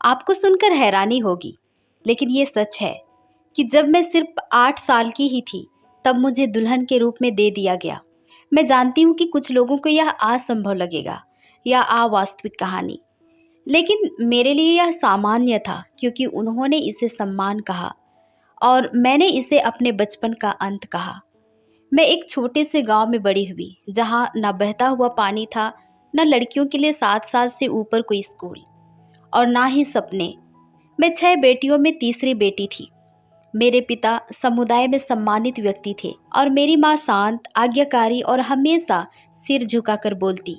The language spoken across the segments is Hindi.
आपको सुनकर हैरानी होगी, लेकिन ये सच है कि जब मैं सिर्फ 8 साल की ही थी, तब मुझे दुल्हन के रूप में दे दिया गया। मैं जानती हूँ कि कुछ लोगों को यह असंभव लगेगा या अवास्तविक कहानी, लेकिन मेरे लिए यह सामान्य था क्योंकि उन्होंने इसे सम्मान कहा और मैंने इसे अपने बचपन का अंत कहा। मैं एक छोटे से गांव में बड़ी हुई, जहां न बहता हुआ पानी था, न लड़कियों के लिए 7 साल से ऊपर कोई स्कूल और ना ही सपने। मैं 6 बेटियों में तीसरी बेटी थी। मेरे पिता समुदाय में सम्मानित व्यक्ति थे और मेरी माँ शांत, आज्ञाकारी और हमेशा सिर झुकाकर बोलती।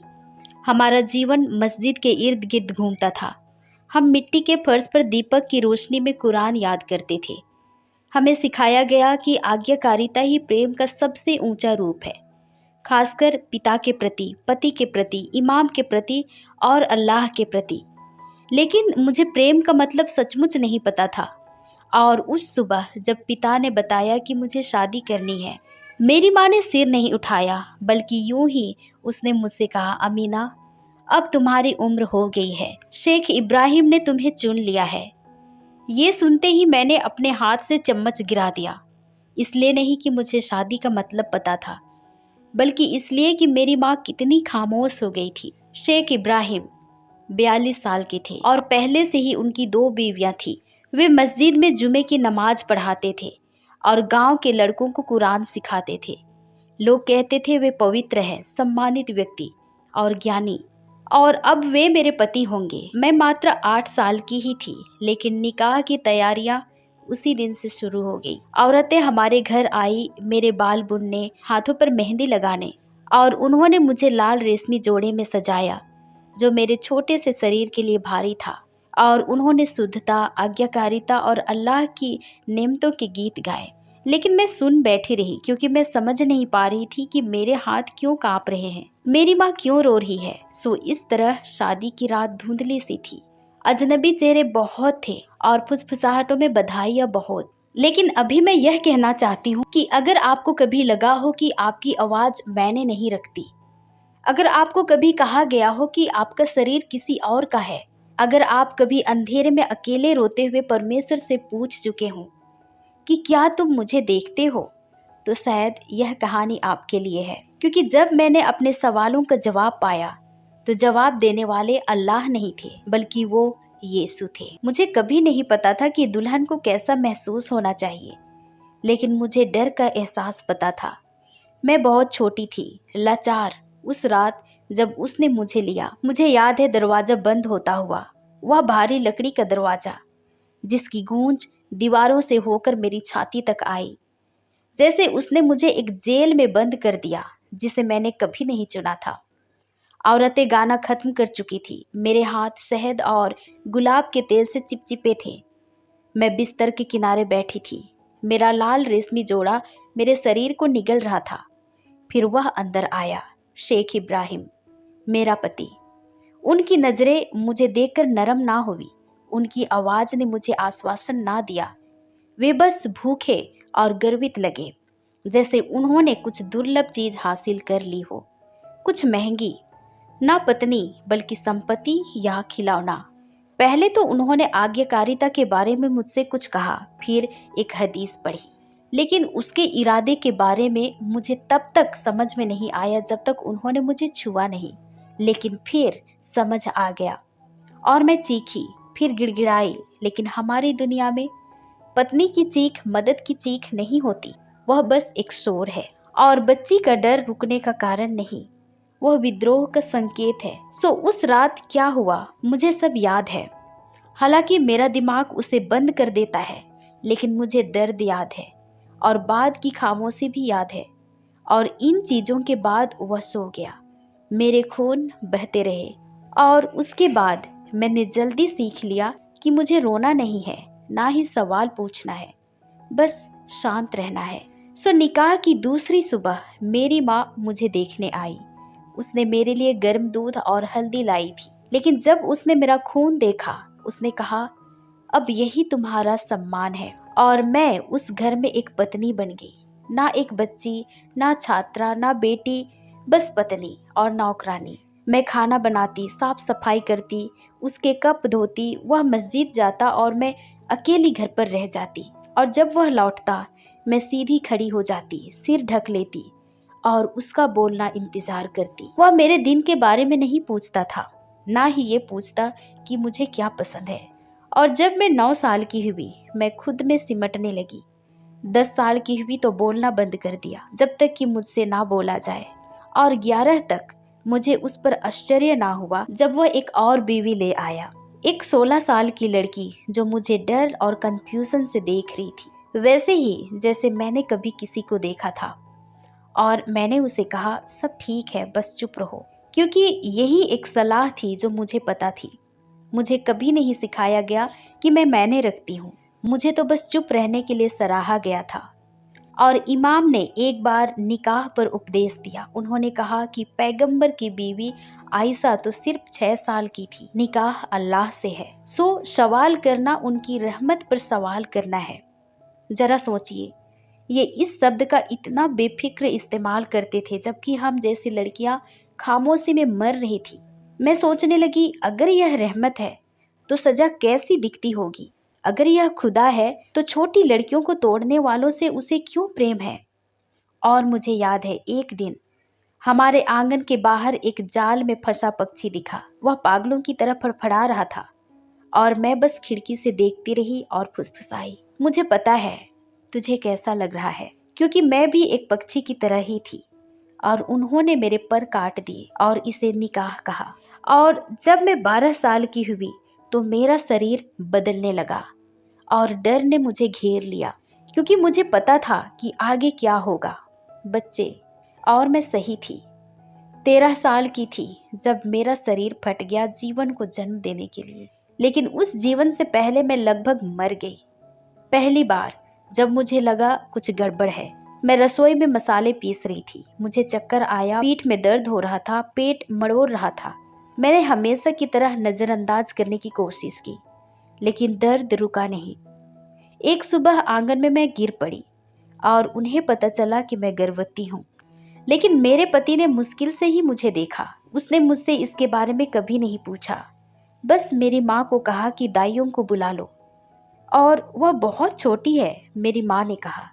हमारा जीवन मस्जिद के इर्द गिर्द घूमता था। हम मिट्टी के फर्श पर दीपक की रोशनी में कुरान याद करते थे। हमें सिखाया गया कि आज्ञाकारिता ही प्रेम का सबसे ऊंचा रूप है, खासकर पिता के प्रति, पति के प्रति, इमाम के प्रति और अल्लाह के प्रति। लेकिन मुझे प्रेम का मतलब सचमुच नहीं पता था। और उस सुबह जब पिता ने बताया कि मुझे शादी करनी है, मेरी माँ ने सिर नहीं उठाया, बल्कि यूं ही उसने मुझसे कहा, अमीना, अब तुम्हारी उम्र हो गई है, शेख इब्राहिम ने तुम्हें चुन लिया है। ये सुनते ही मैंने अपने हाथ से चम्मच गिरा दिया। इसलिए नहीं कि मुझे शादी का मतलब पता था, बल्कि इसलिए कि मेरी माँ कितनी खामोश हो गई थी। शेख इब्राहिम 42 साल के थे और पहले से ही उनकी 2 बीवियां थी। वे मस्जिद में जुमे की नमाज पढ़ाते थे और गांव के लड़कों को कुरान सिखाते थे। लोग कहते थे वे पवित्र हैं, सम्मानित व्यक्ति और ज्ञानी, और अब वे मेरे पति होंगे। मैं मात्र 8 साल की ही थी, लेकिन निकाह की तैयारियां उसी दिन से शुरू हो गई। औरतें हमारे घर आई, मेरे बाल बुनने, हाथों पर मेहंदी लगाने, और उन्होंने मुझे लाल रेशमी जोड़े में सजाया जो मेरे छोटे से शरीर के लिए भारी था। और उन्होंने शुद्धता, आज्ञाकारिता और अल्लाह की नेमतों के गीत गाए। लेकिन मैं सुन बैठी रही क्योंकि मैं समझ नहीं पा रही थी कि मेरे हाथ क्यों कांप रहे हैं, मेरी माँ क्यों रो रही है। सो इस तरह शादी की रात धुंधली सी थी। अजनबी चेहरे बहुत थे और फुसफुसाहटों में बधाइयाँ बहुत। लेकिन अभी मैं यह कहना चाहती हूँ कि अगर आपको कभी लगा हो कि आपकी आवाज़ मैंने नहीं रखती, अगर आपको कभी कहा गया हो कि आपका शरीर किसी और का है, अगर आप कभी अंधेरे में अकेले रोते हुए परमेश्वर से पूछ चुके हों कि क्या तुम मुझे देखते हो, तो शायद यह कहानी आपके लिए है। क्योंकि जब मैंने अपने सवालों का जवाब पाया, तो जवाब देने वाले अल्लाह नहीं थे, बल्कि वो यीशु थे। मुझे कभी नहीं पता था कि दुल्हन को कैसा महसूस होना चाहिए, लेकिन मुझे डर का एहसास पता था। मैं बहुत छोटी थी, लाचार। उस रात जब उसने मुझे लिया, मुझे याद है दरवाज़ा बंद होता हुआ, वह भारी लकड़ी का दरवाज़ा जिसकी गूंज दीवारों से होकर मेरी छाती तक आई, जैसे उसने मुझे एक जेल में बंद कर दिया जिसे मैंने कभी नहीं चुना था। औरतें गाना खत्म कर चुकी थी। मेरे हाथ शहद और गुलाब के तेल से चिपचिपे थे। मैं बिस्तर के किनारे बैठी थी। मेरा लाल रेशमी जोड़ा मेरे शरीर को निगल रहा था। फिर वह अंदर आया, शेख इब्राहिम, मेरा पति। उनकी नज़रें मुझे देखकर नरम ना हुई, उनकी आवाज़ ने मुझे आश्वासन ना दिया। वे बस भूखे और गर्वित लगे, जैसे उन्होंने कुछ दुर्लभ चीज़ हासिल कर ली हो, कुछ महंगी, ना पत्नी बल्कि संपत्ति या खिलौना। पहले तो उन्होंने आज्ञाकारिता के बारे में मुझसे कुछ कहा, फिर एक हदीस पढ़ी, लेकिन उसके इरादे के बारे में मुझे तब तक समझ में नहीं आया जब तक उन्होंने मुझे छुआ नहीं। लेकिन फिर समझ आ गया और मैं चीखी, फिर गिड़गिड़ाई। लेकिन हमारी दुनिया में पत्नी की चीख मदद की चीख नहीं होती, वह बस एक शोर है, और बच्ची का डर रुकने का कारण नहीं, वह विद्रोह का संकेत है। सो उस रात क्या हुआ मुझे सब याद है। हालांकि मेरा दिमाग उसे बंद कर देता है, लेकिन मुझे दर्द याद है और बाद की खामोशी भी याद है। और इन चीज़ों के बाद वह सो गया। मेरे खून बहते रहे और उसके बाद मैंने जल्दी सीख लिया कि मुझे रोना नहीं है, ना ही सवाल पूछना है, बस शांत रहना है। सो निकाह की दूसरी सुबह मेरी माँ मुझे देखने आई। उसने मेरे लिए गर्म दूध और हल्दी लाई थी। लेकिन जब उसने मेरा खून देखा, उसने कहा, अब यही तुम्हारा सम्मान है। और मैं उस घर में एक पत्नी बन गई, ना एक बच्ची, ना छात्रा, ना बेटी, बस पत्नी और नौकरानी। मैं खाना बनाती, साफ सफाई करती, उसके कप धोती, वह मस्जिद जाता और मैं अकेली घर पर रह जाती। और जब वह लौटता, मैं सीधी खड़ी हो जाती, सिर ढक लेती और उसका बोलना इंतजार करती। वह मेरे दिन के बारे में नहीं पूछता था, ना ही ये पूछता कि मुझे क्या पसंद है। और जब मैं 9 साल की हुई, मैं खुद में सिमटने लगी। 10 साल की हुई तो बोलना बंद कर दिया, जब तक कि मुझसे ना बोला जाए। और 11 तक मुझे उस पर आश्चर्य ना हुआ जब वह एक और बीवी ले आया, एक 16 साल की लड़की जो मुझे डर और कंफ्यूजन से देख रही थी, वैसे ही जैसे मैंने कभी किसी को देखा था। और मैंने उसे कहा, सब ठीक है, बस चुप रहो, क्योंकि यही एक सलाह थी जो मुझे पता थी। मुझे कभी नहीं सिखाया गया कि मैं मायने रखती हूँ, मुझे तो बस चुप रहने के लिए सराहा गया था। और इमाम ने एक बार निकाह पर उपदेश दिया। उन्होंने कहा कि पैगंबर की बीवी आयशा तो सिर्फ 6 साल की थी, निकाह अल्लाह से है, सो सवाल करना उनकी रहमत पर सवाल करना है। जरा सोचिए, ये इस शब्द का इतना बेफिक्र इस्तेमाल करते थे, जबकि हम जैसी लड़कियां खामोशी में मर रही थी। मैं सोचने लगी, अगर यह रहमत है तो सजा कैसी दिखती होगी। अगर यह खुदा है तो छोटी लड़कियों को तोड़ने वालों से उसे क्यों प्रेम है। और मुझे याद है, एक दिन हमारे आंगन के बाहर एक जाल में फंसा पक्षी दिखा। वह पागलों की तरह फड़फड़ा रहा था और मैं बस खिड़की से देखती रही और फुसफुसाई, मुझे पता है तुझे कैसा लग रहा है, क्योंकि मैं भी एक पक्षी की तरह ही थी। और उन्होंने मेरे पर काट दिए और इसे निकाह कहा। और जब मैं 12 साल की हुई तो मेरा शरीर बदलने लगा और डर ने मुझे घेर लिया, क्योंकि मुझे पता था कि आगे क्या होगा। बच्चे, और मैं सही थी। 13 साल की थी जब मेरा शरीर फट गया जीवन को जन्म देने के लिए। लेकिन उस जीवन से पहले मैं लगभग मर गई। पहली बार जब मुझे लगा कुछ गड़बड़ है, मैं रसोई में मसाले पीस रही थी। मुझे चक्कर आया, पीठ में दर्द हो रहा था, पेट मड़ोड़ रहा था। मैंने हमेशा की तरह नज़रअंदाज करने की कोशिश की, लेकिन दर्द रुका नहीं। एक सुबह आंगन में मैं गिर पड़ी और उन्हें पता चला कि मैं गर्भवती हूँ। लेकिन मेरे पति ने मुश्किल से ही मुझे देखा। उसने मुझसे इसके बारे में कभी नहीं पूछा। बस मेरी माँ को कहा कि दाइयों को बुला लो, और वह बहुत छोटी है, मेरी माँ ने कहा।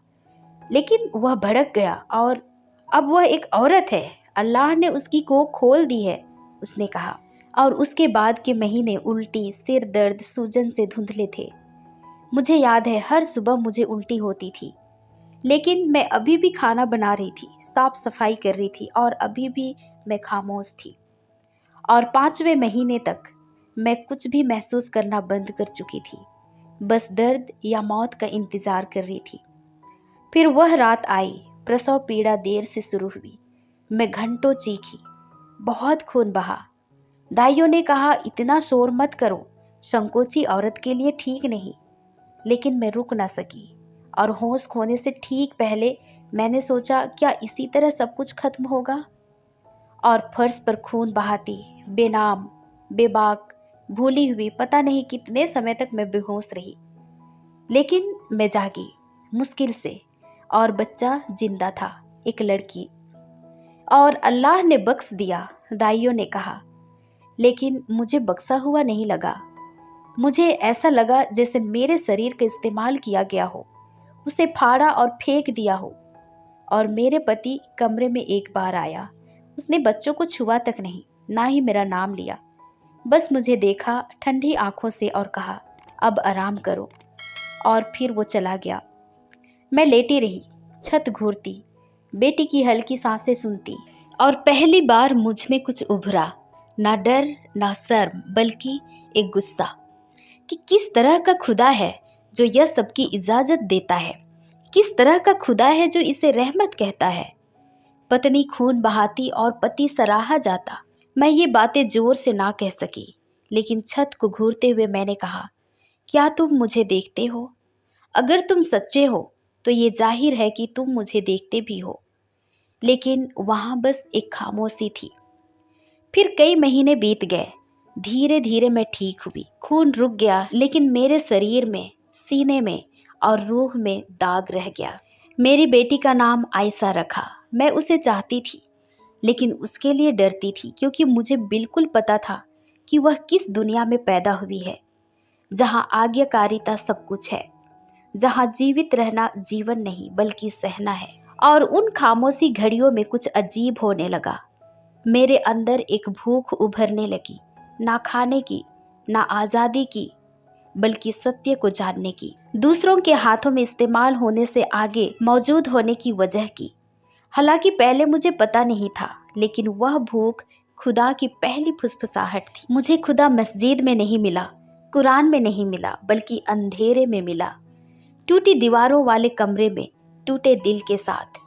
लेकिन वह भड़क गया, और अब वह एक औरत है, अल्लाह ने उसकी कोख खोल दी है, उसने कहा। और उसके बाद के महीने उल्टी, सिर दर्द, सूजन से धुंधले थे। मुझे याद है, हर सुबह मुझे उल्टी होती थी, लेकिन मैं अभी भी खाना बना रही थी, साफ सफाई कर रही थी, और अभी भी मैं खामोश थी। और 5वें महीने तक मैं कुछ भी महसूस करना बंद कर चुकी थी, बस दर्द या मौत का इंतजार कर रही थी। फिर वह रात आई, प्रसव पीड़ा देर से शुरू हुई। मैं घंटों चीखी, बहुत खून बहा। दाइयों ने कहा, इतना शोर मत करो, संकोची औरत के लिए ठीक नहीं। लेकिन मैं रुक ना सकी, और होश खोने से ठीक पहले मैंने सोचा, क्या इसी तरह सब कुछ खत्म होगा। और फर्श पर खून बहाती, बेनाम, बेबाक, भूली हुई, पता नहीं कितने समय तक मैं बेहोश रही। लेकिन मैं जागी, मुश्किल से, और बच्चा जिंदा था, एक लड़की। और अल्लाह ने बख्श दिया, दाइयों ने कहा। लेकिन मुझे बख्शा हुआ नहीं लगा। मुझे ऐसा लगा जैसे मेरे शरीर का इस्तेमाल किया गया हो, उसे फाड़ा और फेंक दिया हो। और मेरे पति कमरे में एक बार आया। उसने बच्चों को छुआ तक नहीं, ना ही मेरा नाम लिया। बस मुझे देखा ठंडी आंखों से और कहा, अब आराम करो। और फिर वो चला गया। मैं लेटी रही, छत घूरती, बेटी की हल्की सांसें सुनती, और पहली बार मुझ में कुछ उभरा, ना डर ना शर्म, बल्कि एक गुस्सा कि किस तरह का खुदा है जो यह सबकी इजाज़त देता है, किस तरह का खुदा है जो इसे रहमत कहता है। पत्नी खून बहाती और पति सराहा जाता। मैं ये बातें जोर से ना कह सकी, लेकिन छत को घूरते हुए मैंने कहा, क्या तुम मुझे देखते हो? अगर तुम सच्चे हो तो ये जाहिर है कि तुम मुझे देखते भी हो। लेकिन वहाँ बस एक खामोशी थी। फिर कई महीने बीत गए। धीरे धीरे मैं ठीक हुई, खून रुक गया, लेकिन मेरे शरीर में, सीने में और रूह में दाग रह गया। मेरी बेटी का नाम आयशा रखा। मैं उसे चाहती थी, लेकिन उसके लिए डरती थी क्योंकि मुझे बिल्कुल पता था कि वह किस दुनिया में पैदा हुई है, जहाँ आज्ञाकारिता सब कुछ है, जहाँ जीवित रहना जीवन नहीं बल्कि सहना है। और उन खामोशी घड़ियों में कुछ अजीब होने लगा। मेरे अंदर एक भूख उभरने लगी, ना खाने की, ना आज़ादी की, बल्कि सत्य को जानने की, दूसरों के हाथों में इस्तेमाल होने से आगे मौजूद होने की वजह की। हालांकि पहले मुझे पता नहीं था, लेकिन वह भूख खुदा की पहली फुसफुसाहट थी। मुझे खुदा मस्जिद में नहीं मिला, कुरान में नहीं मिला, बल्कि अंधेरे में मिला, टूटी दीवारों वाले कमरे में, टूटे दिल के साथ।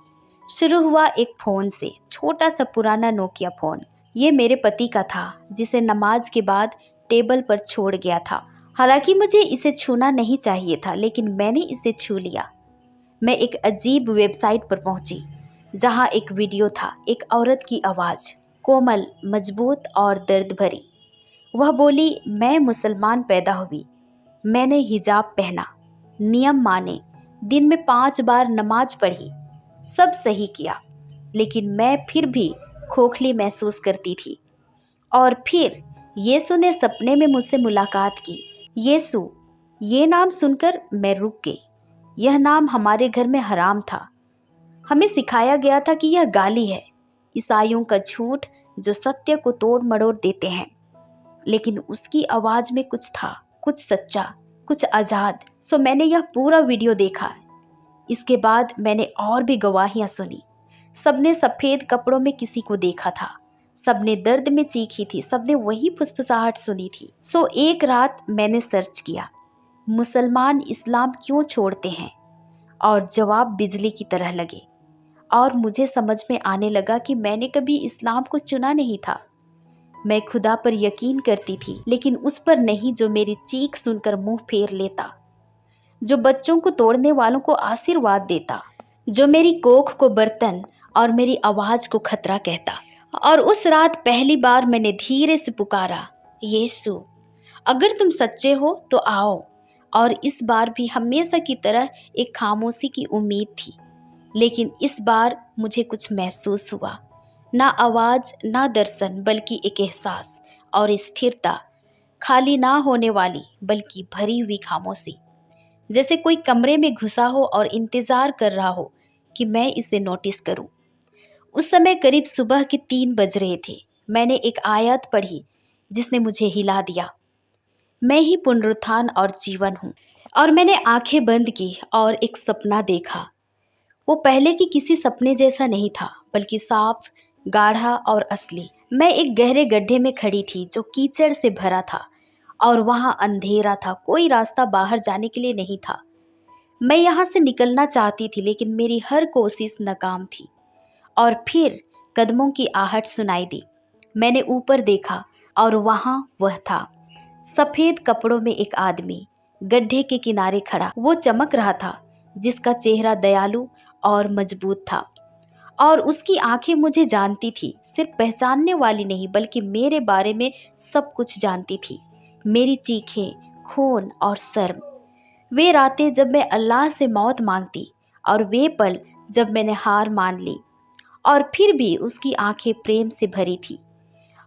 शुरू हुआ एक फ़ोन से, छोटा सा पुराना नोकिया फ़ोन। ये मेरे पति का था, जिसे नमाज के बाद टेबल पर छोड़ गया था। हालांकि मुझे इसे छूना नहीं चाहिए था, लेकिन मैंने इसे छू लिया। मैं एक अजीब वेबसाइट पर पहुंची, जहां एक वीडियो था, एक औरत की आवाज़, कोमल, मजबूत और दर्द भरी। वह बोली, मैं मुसलमान पैदा हुई, मैंने हिजाब पहना, नियम माने, दिन में 5 बार नमाज पढ़ी, सब सही किया, लेकिन मैं फिर भी खोखली महसूस करती थी। और फिर यीशु ने सपने में मुझसे मुलाकात की। यीशु, ये नाम सुनकर मैं रुक गई। यह नाम हमारे घर में हराम था। हमें सिखाया गया था कि यह गाली है, ईसाइयों का झूठ जो सत्य को तोड़ मरोड़ देते हैं। लेकिन उसकी आवाज़ में कुछ था, कुछ सच्चा, कुछ आज़ाद। सो मैंने यह पूरा वीडियो देखा। इसके बाद मैंने और भी गवाहियाँ सुनी। सबने सफ़ेद कपड़ों में किसी को देखा था, सबने दर्द में चीखी थी, सबने वही फुसफुसाहट सुनी थी। सो एक रात मैंने सर्च किया, मुसलमान इस्लाम क्यों छोड़ते हैं, और जवाब बिजली की तरह लगे। और मुझे समझ में आने लगा कि मैंने कभी इस्लाम को चुना नहीं था। मैं खुदा पर यकीन करती थी, लेकिन उस पर नहीं जो मेरी चीख सुनकर मुंह फेर लेता, जो बच्चों को तोड़ने वालों को आशीर्वाद देता, जो मेरी कोख को बर्तन और मेरी आवाज़ को खतरा कहता। और उस रात पहली बार मैंने धीरे से पुकारा, यीशु, अगर तुम सच्चे हो तो आओ। और इस बार भी हमेशा की तरह एक खामोशी की उम्मीद थी, लेकिन इस बार मुझे कुछ महसूस हुआ। ना आवाज़, ना दर्शन, बल्कि एक एहसास और स्थिरता, खाली ना होने वाली बल्कि भरी हुई खामोशी, जैसे कोई कमरे में घुसा हो और इंतज़ार कर रहा हो कि मैं इसे नोटिस करूं। उस समय करीब सुबह के 3 बज रहे थे। मैंने एक आयत पढ़ी जिसने मुझे हिला दिया, मैं ही पुनरुत्थान और जीवन हूँ। और मैंने आंखें बंद की और एक सपना देखा। वो पहले की किसी सपने जैसा नहीं था, बल्कि साफ, गाढ़ा और असली। मैं एक गहरे गड्ढे में खड़ी थी जो कीचड़ से भरा था, और वहाँ अंधेरा था, कोई रास्ता बाहर जाने के लिए नहीं था। मैं यहाँ से निकलना चाहती थी, लेकिन मेरी हर कोशिश नाकाम थी। और फिर कदमों की आहट सुनाई दी। मैंने ऊपर देखा और वहाँ वह था, सफ़ेद कपड़ों में एक आदमी, गड्ढे के किनारे खड़ा। वो चमक रहा था, जिसका चेहरा दयालु और मजबूत था, और उसकी आंखें मुझे जानती थी, सिर्फ पहचानने वाली नहीं बल्कि मेरे बारे में सब कुछ जानती थी। मेरी चीखें, खून और शर्म, वे रातें जब मैं अल्लाह से मौत मांगती, और वे पल जब मैंने हार मान ली। और फिर भी उसकी आंखें प्रेम से भरी थी,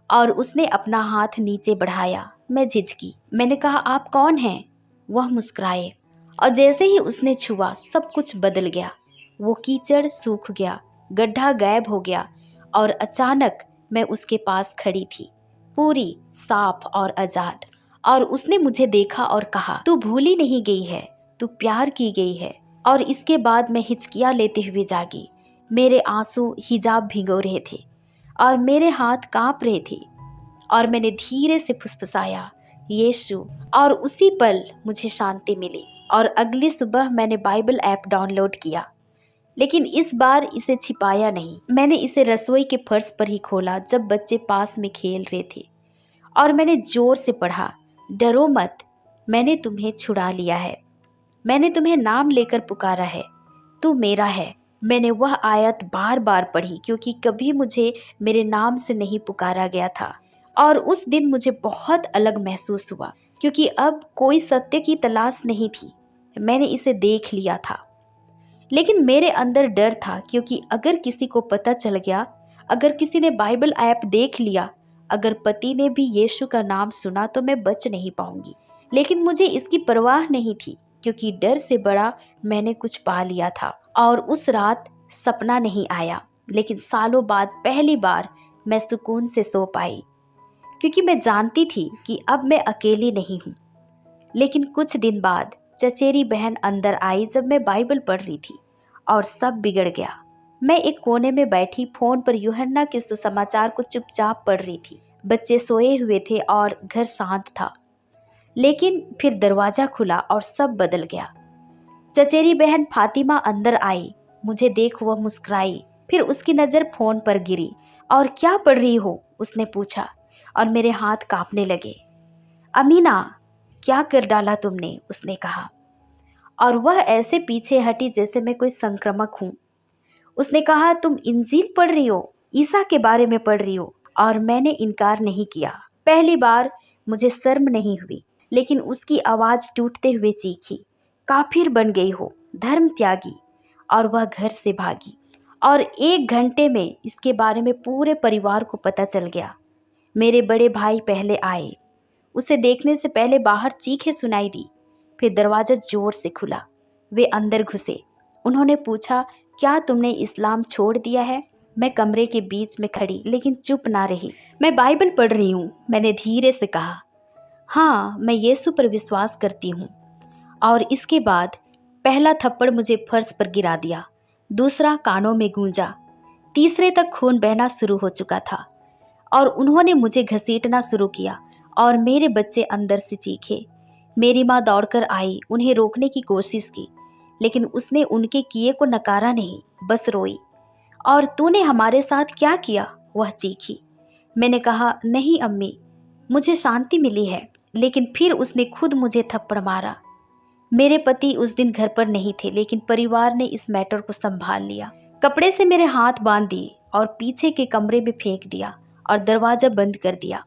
और उसने अपना हाथ नीचे बढ़ाया। मैं झिझकी। मैंने कहा, आप कौन हैं? वह मुस्कुराए, और जैसे ही उसने छुआ, सब कुछ बदल गया। वो कीचड़ सूख गया, गड्ढा गायब हो गया, और अचानक मैं उसके पास खड़ी थी, पूरी, साफ और आज़ाद। और उसने मुझे देखा और कहा, तू भूली नहीं गई है, तू प्यार की गई है। और इसके बाद मैं हिचकियाँ लेते हुए जागी। मेरे आंसू हिजाब भिगो रहे थे, और मेरे हाथ कांप रहे थे, और मैंने धीरे से फुसफुसाया, यीशु। और उसी पल मुझे शांति मिली। और अगली सुबह मैंने बाइबल ऐप डाउनलोड किया, लेकिन इस बार इसे छिपाया नहीं। मैंने इसे रसोई के फर्श पर ही खोला जब बच्चे पास में खेल रहे थे, और मैंने जोर से पढ़ा, डरो मत, मैंने तुम्हें छुड़ा लिया है, मैंने तुम्हें नाम लेकर पुकारा है, तू मेरा है। मैंने वह आयत बार बार पढ़ी, क्योंकि कभी मुझे मेरे नाम से नहीं पुकारा गया था। और उस दिन मुझे बहुत अलग महसूस हुआ, क्योंकि अब कोई सत्य की तलाश नहीं थी, मैंने इसे देख लिया था। लेकिन मेरे अंदर डर था, क्योंकि अगर किसी को पता चल गया, अगर किसी ने बाइबल ऐप देख लिया, अगर पति ने भी यीशु का नाम सुना तो मैं बच नहीं पाऊंगी। लेकिन मुझे इसकी परवाह नहीं थी, क्योंकि डर से बड़ा मैंने कुछ पा लिया था। और उस रात सपना नहीं आया, लेकिन सालों बाद पहली बार मैं सुकून से सो पाई, क्योंकि मैं जानती थी कि अब मैं अकेली नहीं हूँ। लेकिन कुछ दिन बाद चचेरी बहन अंदर आई जब मैं बाइबल पढ़ रही थी, और सब बिगड़ गया। मैं एक कोने में बैठी फोन पर यूहन्ना के सुसमाचार को चुपचाप पढ़ रही थी। बच्चे सोए हुए थे और घर शांत था। लेकिन फिर दरवाजा खुला और सब बदल गया। चचेरी बहन फातिमा अंदर आई। मुझे देख वह मुस्कुराई, फिर उसकी नज़र फोन पर गिरी। और क्या पढ़ रही हो, उसने पूछा, और मेरे हाथ कांपने लगे। अमीना, क्या कर डाला तुमने, उसने कहा, और वह ऐसे पीछे हटी जैसे मैं कोई संक्रमक हूँ। उसने कहा, तुम इंजील पढ़ रही हो, ईसा के बारे में पढ़ रही हो। और मैंने इनकार नहीं किया। पहली बार मुझे शर्म नहीं हुई, लेकिन उसकी आवाज़ टूटते हुए चीखी, काफिर बन गई हो, धर्म त्यागी। और वह घर से भागी। और 1 घंटे में इसके बारे में पूरे परिवार को पता चल गया। मेरे बड़े भाई पहले आए। उसे देखने से पहले बाहर चीखें सुनाई दी। फिर दरवाज़ा जोर से खुला। वे अंदर घुसे। उन्होंने पूछा, क्या तुमने इस्लाम छोड़ दिया है? मैं कमरे के बीच में खड़ी, लेकिन चुप ना रही। मैं बाइबल पढ़ रही हूँ, मैंने धीरे से कहा। हाँ, मैं यीशु पर विश्वास करती हूँ। और इसके बाद पहला थप्पड़ मुझे फर्श पर गिरा दिया, दूसरा कानों में गूंजा, तीसरे तक खून बहना शुरू हो चुका था। और उन्होंने मुझे घसीटना शुरू किया, और मेरे बच्चे अंदर से चीखे। मेरी माँ दौड़कर आई, उन्हें रोकने की कोशिश की, लेकिन उसने उनके किए को नकारा नहीं, बस रोई। और तूने हमारे साथ क्या किया, वह चीखी। मैंने कहा, नहीं अम्मी, मुझे शांति मिली है। लेकिन फिर उसने खुद मुझे थप्पड़ मारा। मेरे पति उस दिन घर पर नहीं थे, लेकिन परिवार ने इस मैटर को संभाल लिया। कपड़े से मेरे हाथ बांध दिए और पीछे के कमरे में फेंक दिया और दरवाज़ा बंद कर दिया।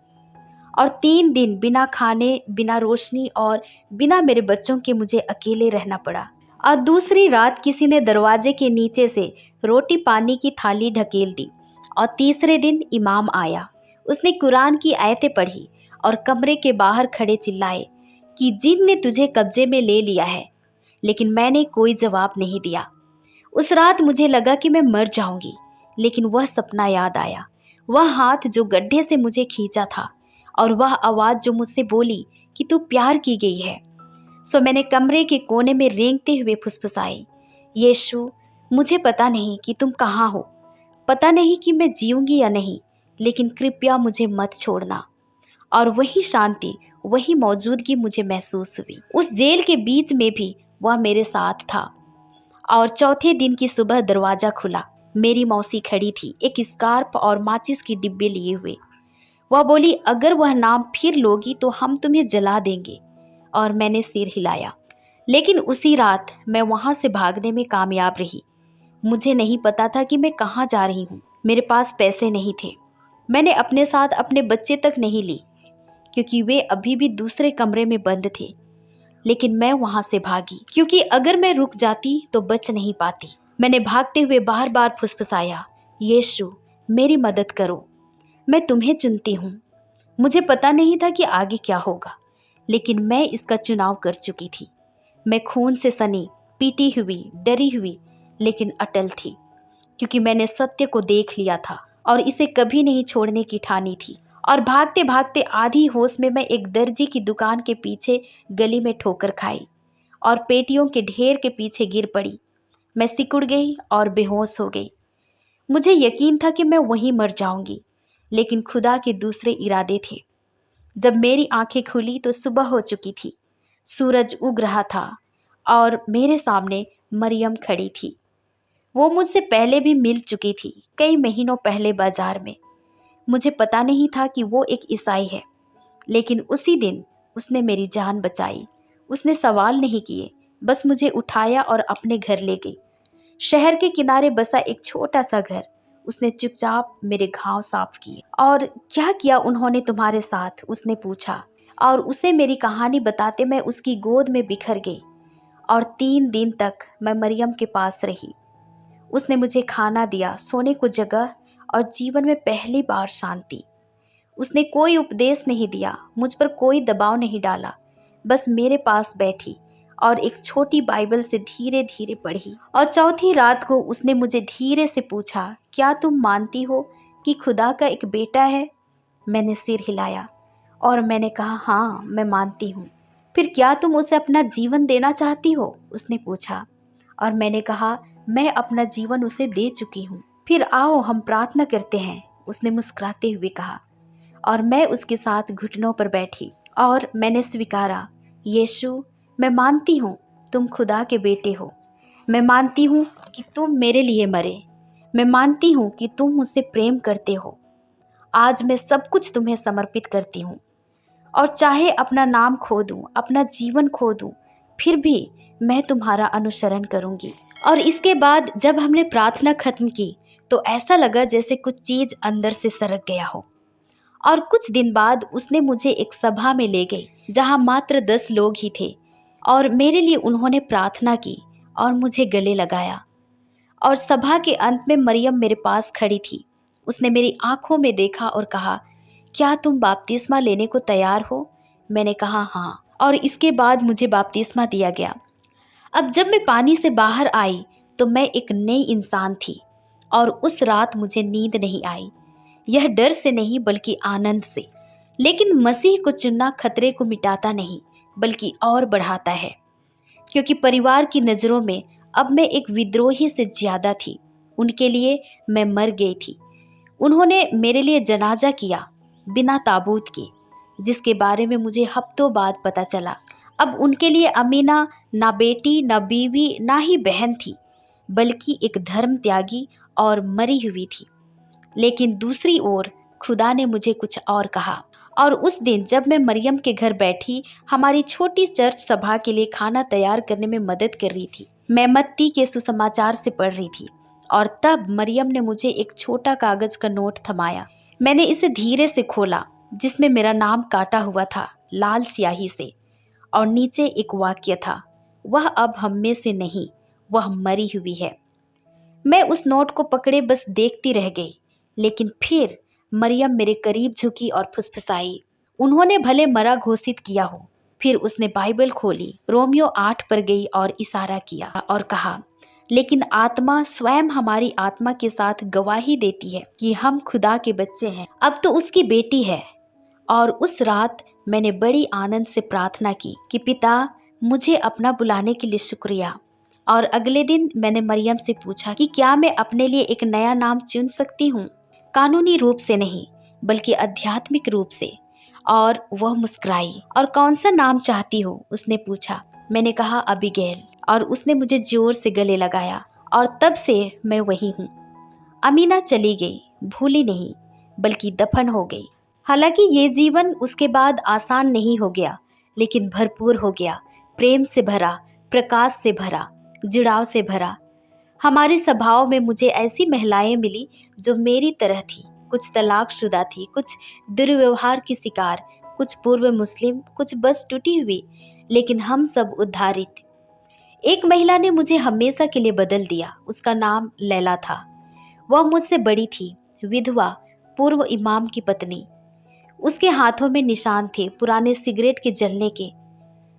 और 3 दिन बिना खाने, बिना रोशनी और बिना मेरे बच्चों के मुझे अकेले रहना पड़ा। और दूसरी रात किसी ने दरवाजे के नीचे से रोटी पानी की थाली ढकेल दी। और तीसरे दिन इमाम आया। उसने कुरान की आयतें पढ़ी और कमरे के बाहर खड़े चिल्लाए कि जिन ने तुझे कब्जे में ले लिया है। लेकिन मैंने कोई जवाब नहीं दिया। उस रात मुझे लगा कि मैं मर जाऊंगी, लेकिन वह सपना याद आया, वह हाथ जो गड्ढे से मुझे खींचा था, और वह आवाज़ जो मुझसे बोली कि तू प्यार की गई है। सो मैंने कमरे के कोने में रेंगते हुए फुसफुसाई, यीशु, मुझे पता नहीं कि तुम कहाँ हो, पता नहीं कि मैं जीऊंगी या नहीं, लेकिन कृपया मुझे मत छोड़ना। और वही शांति, वही मौजूदगी मुझे महसूस हुई। उस जेल के बीच में भी वह मेरे साथ था। और चौथे दिन की सुबह दरवाज़ा खुला। मेरी मौसी खड़ी थी, एक स्कार्फ और माचिस की डिब्बे लिए हुए। वह बोली, अगर वह नाम फिर लोगी तो हम तुम्हें जला देंगे। और मैंने सिर हिलाया। लेकिन उसी रात मैं वहाँ से भागने में कामयाब रही। मुझे नहीं पता था कि मैं कहाँ जा रही हूँ। मेरे पास पैसे नहीं थे। मैंने अपने साथ अपने बच्चे तक नहीं ली, क्योंकि वे अभी भी दूसरे कमरे में बंद थे। लेकिन मैं वहाँ से भागी, क्योंकि अगर मैं रुक जाती तो बच नहीं पाती। मैंने भागते हुए बार बार फुसफुसाया, यीशु, मेरी मदद करो, मैं तुम्हें चुनती हूँ। मुझे पता नहीं था कि आगे क्या होगा, लेकिन मैं इसका चुनाव कर चुकी थी। मैं खून से सनी, पीटी हुई, डरी हुई, लेकिन अटल थी, क्योंकि मैंने सत्य को देख लिया था और इसे कभी नहीं छोड़ने की ठानी थी। और भागते भागते आधी होश में मैं एक दर्जी की दुकान के पीछे गली में ठोकर खाई और पेटियों के ढेर के पीछे गिर पड़ी। मैं सिकुड़ गई और बेहोश हो गई। मुझे यकीन था कि मैं वहीं मर जाऊंगी, लेकिन खुदा के दूसरे इरादे थे। जब मेरी आंखें खुली तो सुबह हो चुकी थी। सूरज उग रहा था और मेरे सामने मरियम खड़ी थी। वो मुझसे पहले भी मिल चुकी थी, कई महीनों पहले बाजार में। मुझे पता नहीं था कि वो एक ईसाई है, लेकिन उसी दिन उसने मेरी जान बचाई। उसने सवाल नहीं किए, बस मुझे उठाया और अपने घर ले गई। शहर के किनारे बसा एक छोटा सा घर। उसने चुपचाप मेरे घाव साफ किए। और क्या किया उन्होंने तुम्हारे साथ, उसने पूछा। और उसे मेरी कहानी बताते मैं उसकी गोद में बिखर गई। और 3 दिन तक मैं मरियम के पास रही। उसने मुझे खाना दिया, सोने को जगह और जीवन में पहली बार शांति। उसने कोई उपदेश नहीं दिया, मुझ पर कोई दबाव नहीं डाला, बस मेरे पास बैठी और एक छोटी बाइबल से धीरे धीरे पढ़ी। और चौथी रात को उसने मुझे धीरे से पूछा, क्या तुम मानती हो कि खुदा का एक बेटा है? मैंने सिर हिलाया और मैंने कहा, हाँ मैं मानती हूँ। फिर क्या तुम उसे अपना जीवन देना चाहती हो? उसने पूछा और मैंने कहा, मैं अपना जीवन उसे दे चुकी हूँ। फिर आओ हम प्रार्थना करते हैं, उसने मुस्कुराते हुए कहा। और मैं उसके साथ घुटनों पर बैठी और मैंने स्वीकारा, यीशु मैं मानती हूँ तुम खुदा के बेटे हो। मैं मानती हूँ कि तुम मेरे लिए मरे। मैं मानती हूँ कि तुम मुझसे प्रेम करते हो। आज मैं सब कुछ तुम्हें समर्पित करती हूँ और चाहे अपना नाम खो दूँ, अपना जीवन खो दूँ, फिर भी मैं तुम्हारा अनुसरण करूँगी। और इसके बाद जब हमने प्रार्थना खत्म की तो ऐसा लगा जैसे कुछ चीज़ अंदर से सरक गया हो। और कुछ दिन बाद उसने मुझे एक सभा में ले गई जहाँ मात्र 10 लोग ही थे और मेरे लिए उन्होंने प्रार्थना की और मुझे गले लगाया। और सभा के अंत में मरियम मेरे पास खड़ी थी। उसने मेरी आंखों में देखा और कहा, क्या तुम बपतिस्मा लेने को तैयार हो? मैंने कहा हाँ, और इसके बाद मुझे बपतिस्मा दिया गया। अब जब मैं पानी से बाहर आई तो मैं एक नई इंसान थी और उस रात मुझे नींद नहीं आई, यह डर से नहीं बल्कि आनंद से। लेकिन मसीह को चुनना खतरे को मिटाता नहीं बल्कि और बढ़ाता है, क्योंकि परिवार की नज़रों में अब मैं एक विद्रोही से ज़्यादा थी। उनके लिए मैं मर गई थी। उन्होंने मेरे लिए जनाजा किया बिना ताबूत के, जिसके बारे में मुझे हफ्तों बाद पता चला। अब उनके लिए अमीना ना बेटी ना बीवी ना ही बहन थी, बल्कि एक धर्म त्यागी और मरी हुई थी। लेकिन दूसरी ओर खुदा ने मुझे कुछ और कहा। और उस दिन जब मैं मरियम के घर बैठी हमारी छोटी चर्च सभा के लिए खाना तैयार करने में मदद कर रही थी, मैं मत्ती के सुसमाचार से पढ़ रही थी और तब मरियम ने मुझे एक छोटा कागज का नोट थमाया। मैंने इसे धीरे से खोला, जिसमें मेरा नाम काटा हुआ था लाल स्याही से, और नीचे एक वाक्य था, वह अब हम में से नहीं, वह मरी हुई है। मैं उस नोट को पकड़े बस देखती रह गई, लेकिन फिर मरियम मेरे करीब झुकी और फुसफुसाई, उन्होंने भले मरा घोषित किया हो। फिर उसने बाइबल खोली, रोमियो 8 पर गई और इशारा किया और कहा, लेकिन आत्मा स्वयं हमारी आत्मा के साथ गवाही देती है कि हम खुदा के बच्चे हैं, अब तो उसकी बेटी है। और उस रात मैंने बड़ी आनंद से प्रार्थना की कि पिता मुझे अपना बुलाने के लिए शुक्रिया। और अगले दिन मैंने मरियम से पूछा कि क्या मैं अपने लिए एक नया नाम चुन सकती हूँ, कानूनी रूप से नहीं बल्कि आध्यात्मिक रूप से। और वह मुस्कुराई। और कौन सा नाम चाहती हो? उसने पूछा। मैंने कहा अबीगैल, और उसने मुझे जोर से गले लगाया और तब से मैं वही हूँ। अमीना चली गई, भूली नहीं बल्कि दफन हो गई। हालांकि ये जीवन उसके बाद आसान नहीं हो गया, लेकिन भरपूर हो गया, प्रेम से भरा, प्रकाश से भरा, जुड़ाव से भरा। हमारी सभाओं में मुझे ऐसी महिलाएं मिली जो मेरी तरह थी, कुछ तलाकशुदा थी, कुछ दुर्व्यवहार की शिकार, कुछ पूर्व मुस्लिम, कुछ बस टूटी हुई, लेकिन हम सब उद्धारित। एक महिला ने मुझे हमेशा के लिए बदल दिया। उसका नाम लैला था। वह मुझसे बड़ी थी, विधवा, पूर्व इमाम की पत्नी। उसके हाथों में निशान थे पुराने सिगरेट के जलने के,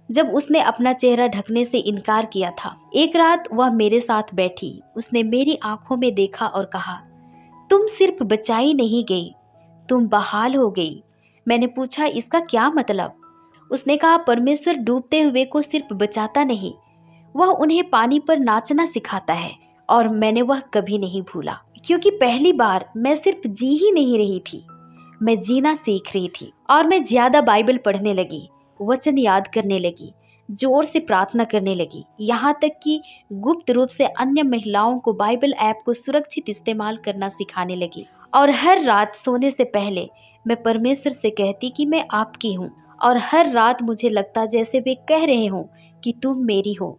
जब उसने अपना चेहरा ढकने से इनकार किया था। एक रात वह मेरे साथ बैठी, उसने मेरी आंखों में देखा और कहा, तुम सिर्फ बचाई नहीं गई, तुम बहाल हो गई। मैंने पूछा, इसका क्या मतलब? उसने कहा, परमेश्वर डूबते हुए को सिर्फ बचाता नहीं, वह उन्हें पानी पर नाचना सिखाता है। और मैंने वह कभी नहीं भूला, क्योंकि पहली बार मैं सिर्फ जी ही नहीं रही थी, मैं जीना सीख रही थी। और मैं ज्यादा बाइबल पढ़ने लगी, वचन याद करने लगी, जोर से प्रार्थना करने लगी, यहाँ तक कि गुप्त रूप से अन्य महिलाओं को बाइबल ऐप को सुरक्षित इस्तेमाल करना सिखाने लगी। और हर रात सोने से पहले मैं परमेश्वर से कहती कि मैं आपकी हूँ, और हर रात मुझे लगता जैसे वे कह रहे हों कि तुम मेरी हो।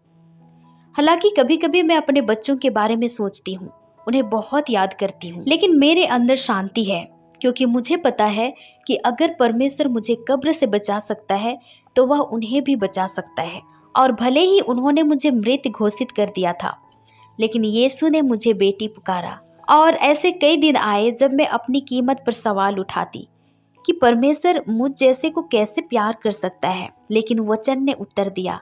हालांकि कभी कभी मैं अपने बच्चों के बारे में सोचती हूँ, उन्हें बहुत याद करती हूँ, लेकिन मेरे अंदर शांति है, क्योंकि मुझे पता है कि अगर परमेश्वर मुझे कब्र से बचा सकता है तो वह उन्हें भी बचा सकता है। और भले ही उन्होंने मुझे मृत घोषित कर दिया था, लेकिन यीशु ने मुझे बेटी पुकारा और ऐसे कई दिन आए जब मैं अपनी कीमत पर सवाल उठाती कि परमेश्वर मुझ जैसे को कैसे प्यार कर सकता है। लेकिन वचन ने उत्तर दिया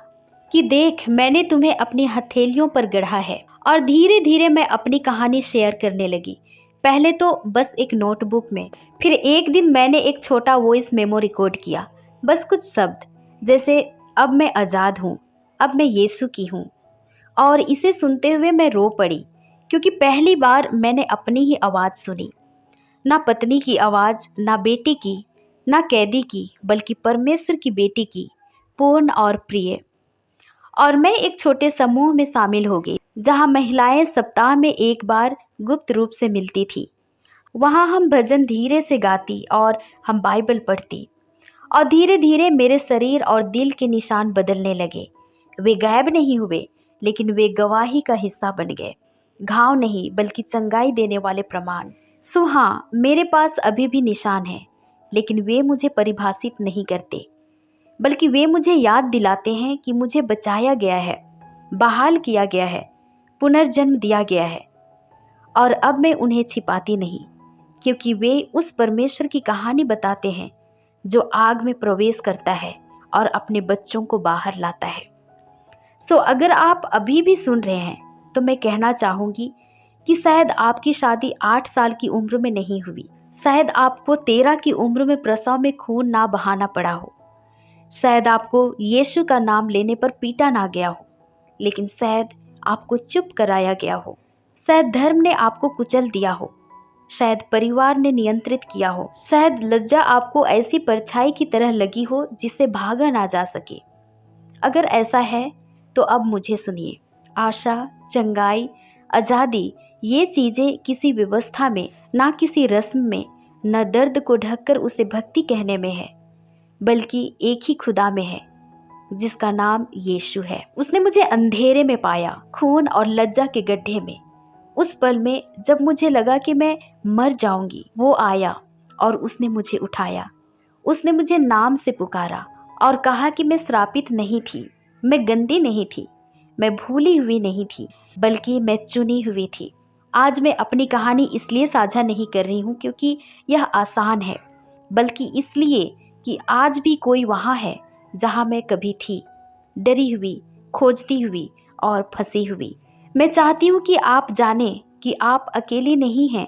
कि देख, मैंने तुम्हें अपनी हथेलियों पर गढ़ा है। और धीरे धीरे मैं अपनी कहानी शेयर करने लगी। पहले तो बस एक नोटबुक में, फिर एक दिन मैंने एक छोटा वॉइस मेमो रिकॉर्ड किया, बस कुछ शब्द, जैसे अब मैं आज़ाद हूँ, अब मैं यीशु की हूँ। और इसे सुनते हुए मैं रो पड़ी, क्योंकि पहली बार मैंने अपनी ही आवाज़ सुनी। ना पत्नी की आवाज़, ना बेटी की, ना कैदी की, बल्कि परमेश्वर की बेटी की, पूर्ण और प्रिय। और मैं एक छोटे समूह में शामिल हो गई, जहां महिलाएं सप्ताह में एक बार गुप्त रूप से मिलती थी। वहां हम भजन धीरे से गाती और हम बाइबल पढ़ती। और धीरे धीरे मेरे शरीर और दिल के निशान बदलने लगे। वे गायब नहीं हुए, लेकिन वे गवाही का हिस्सा बन गए। घाव नहीं, बल्कि चंगाई देने वाले प्रमाण। सो हाँ, मेरे पास अभी भी निशान हैं, लेकिन वे मुझे परिभाषित नहीं करते, बल्कि वे मुझे याद दिलाते हैं कि मुझे बचाया गया है, बहाल किया गया है, पुनर्जन्म दिया गया है। और अब मैं उन्हें छिपाती नहीं, क्योंकि वे उस परमेश्वर की कहानी बताते हैं जो आग में प्रवेश करता है और अपने बच्चों को बाहर लाता है। सो अगर आप अभी भी सुन रहे हैं तो मैं कहना चाहूँगी कि शायद आपकी शादी 8 साल की उम्र में नहीं हुई, शायद आपको 13 की उम्र में प्रसव में खून ना बहाना पड़ा हो, शायद आपको यीशु का नाम लेने पर पीटा ना गया हो, लेकिन शायद आपको चुप कराया गया हो, शायद धर्म ने आपको कुचल दिया हो, शायद परिवार ने नियंत्रित किया हो, शायद लज्जा आपको ऐसी परछाई की तरह लगी हो जिससे भागा ना जा सके। अगर ऐसा है तो अब मुझे सुनिए। आशा, चंगाई, आज़ादी, ये चीज़ें किसी व्यवस्था में, ना किसी रस्म में, न दर्द को ढककर उसे भक्ति कहने में है, बल्कि एक ही खुदा में है, जिसका नाम यीशु है। उसने मुझे अंधेरे में पाया, खून और लज्जा के गड्ढे में। उस पल में जब मुझे लगा कि मैं मर जाऊंगी, वो आया और उसने मुझे उठाया। उसने मुझे नाम से पुकारा और कहा कि मैं श्रापित नहीं थी, मैं गंदी नहीं थी, मैं भूली हुई नहीं थी, बल्कि मैं चुनी हुई थी। आज मैं अपनी कहानी इसलिए साझा नहीं कर रही हूँ क्योंकि यह आसान है, बल्कि इसलिए कि आज भी कोई वहाँ है जहाँ मैं कभी थी, डरी हुई, खोजती हुई और फंसी हुई। मैं चाहती हूँ कि आप जानें कि आप अकेली नहीं हैं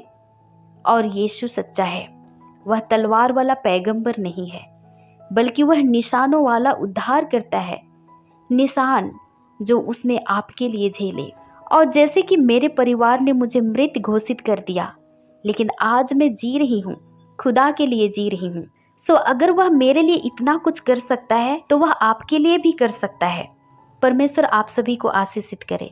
और यीशु सच्चा है। वह तलवार वाला पैगंबर नहीं है, बल्कि वह निशानों वाला उद्धार करता है, निशान जो उसने आपके लिए झेले। और जैसे कि मेरे परिवार ने मुझे मृत घोषित कर दिया, लेकिन आज मैं जी रही हूँ, खुदा के लिए जी रही हूँ। सो अगर वह मेरे लिए इतना कुछ कर सकता है तो वह आपके लिए भी कर सकता है। परमेश्वर आप सभी को आशीषित करे।